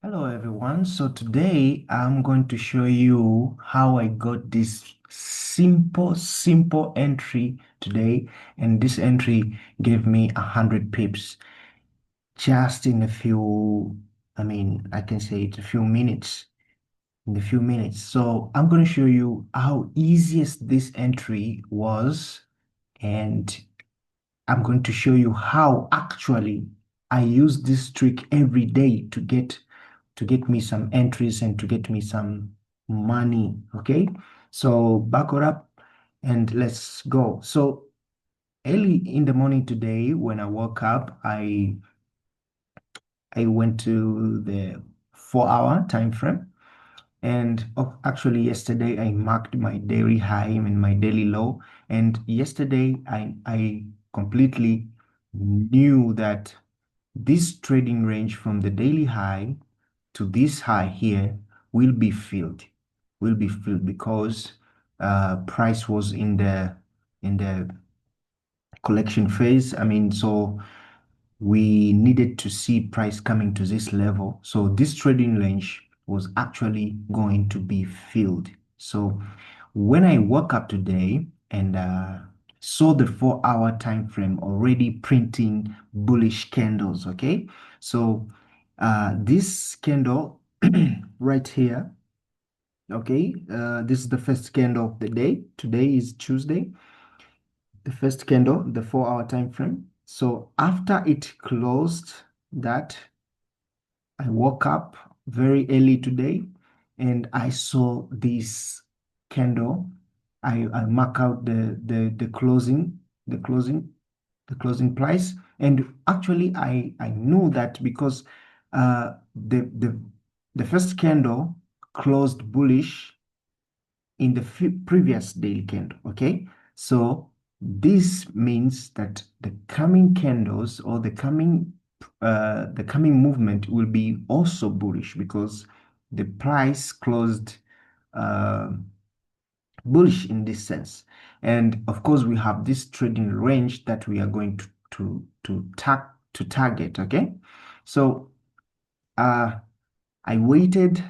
Hello everyone. So today I'm going to show you how I got this simple entry today. And this entry gave me 100 pips just in a few, I can say it's a few minutes, in a few minutes. So I'm going to show you how easiest this entry was. And I'm going to show you how actually I use this trick every day to get me some entries and to get me some money. Okay, so back it up and let's go. So early in the morning today, when I woke up, I went to the 4 hour time frame. And actually, yesterday I marked my daily high and my daily low. And yesterday I completely knew that this trading range from the daily high to this high here will be filled, because price was in the collection phase. So we needed to see price coming to this level. So this trading range was actually going to be filled. So when I woke up today and saw the 4 hour time frame already printing bullish candles, okay? So this candle right here, okay, this is the first candle of the day. Today is Tuesday, the first candle, the 4 hour time frame. So after it closed that, I woke up very early today and I saw this candle. I mark out the closing, the closing, the closing price. And actually I knew that because the first candle closed bullish in the previous daily candle. Okay, so this means that the coming candles or the coming movement will be also bullish because the price closed uh, bullish in this sense. And of course, we have this trading range that we are going to target. Okay, so uh, I waited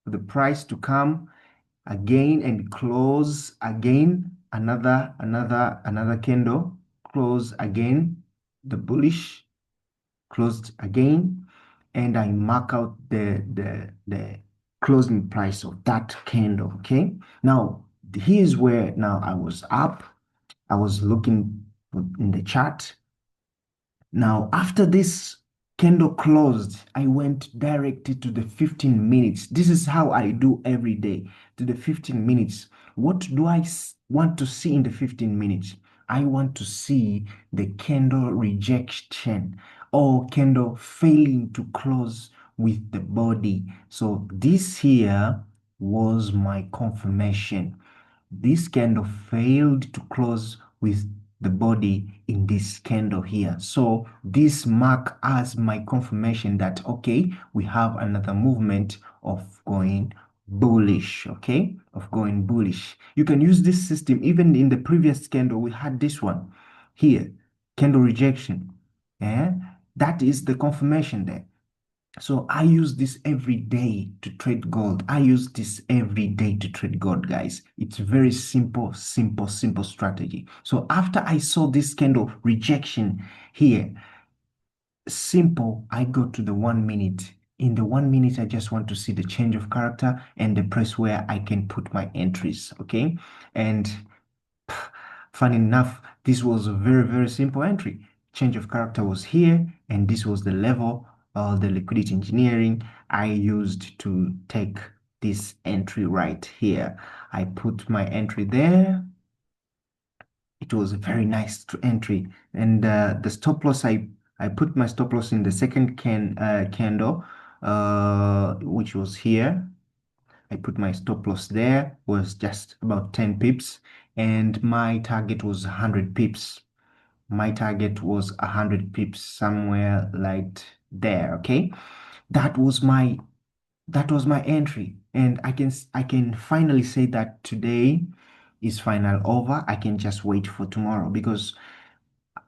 for the price to come again and close again, another candle, close again, the bullish closed again, and I mark out the closing price of that candle. Okay, now here's where now I was up, I was looking in the chart. Now, after this candle closed, I went directly to the 15 minutes. This is how I do every day, to the 15 minutes. What do I want to see in the 15 minutes? I want to see the candle rejection or candle failing to close with the body. So this here was my confirmation. This candle failed to close with the body in this candle here. So this mark as my confirmation that, okay, we have another movement of going bullish, okay, of going bullish. You can use this system. Even in the previous candle, we had this one here, candle rejection. Yeah, that is the confirmation there. So I use this every day to trade gold. I use this every day to trade gold, guys. It's very simple strategy. So after I saw this candle rejection here, simple, I go to the 1 minute. In the 1 minute, I just want to see the change of character and the place where I can put my entries, okay? And funny enough, this was a very simple entry. Change of character was here, and this was the level of the liquidity engineering I used to take this entry right here. I put my entry there. It was a very nice entry. And the stop loss, I put my stop loss in the second candle, which was here. I put my stop loss there, was just about 10 pips, and my target was 100 pips. My target was 100 pips, somewhere like there. Okay, that was my entry, and I can finally say that today is final over. I can just wait for tomorrow because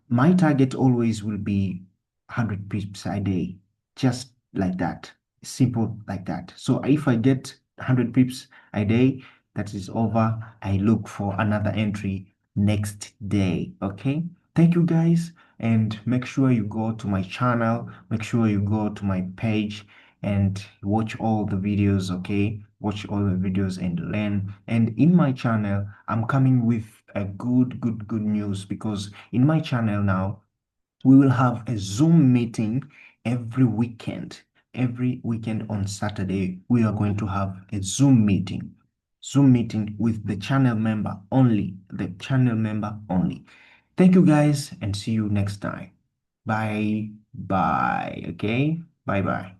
my target always will be 100 pips a day, just like that. Simple like that. So if I get 100 pips a day, that is over. I look for another entry next day. Okay. Thank you guys. And make sure you go to my channel. Make sure you go to my page and watch all the videos. Okay. Watch all the videos and learn. And in my channel, I'm coming with a good news, because in my channel now, we will have a Zoom meeting every weekend. Every weekend on Saturday, we are going to have a Zoom meeting. Zoom meeting with the channel member only. The channel member only. Thank you guys, and see you next time. Bye. Bye. Okay. Bye bye.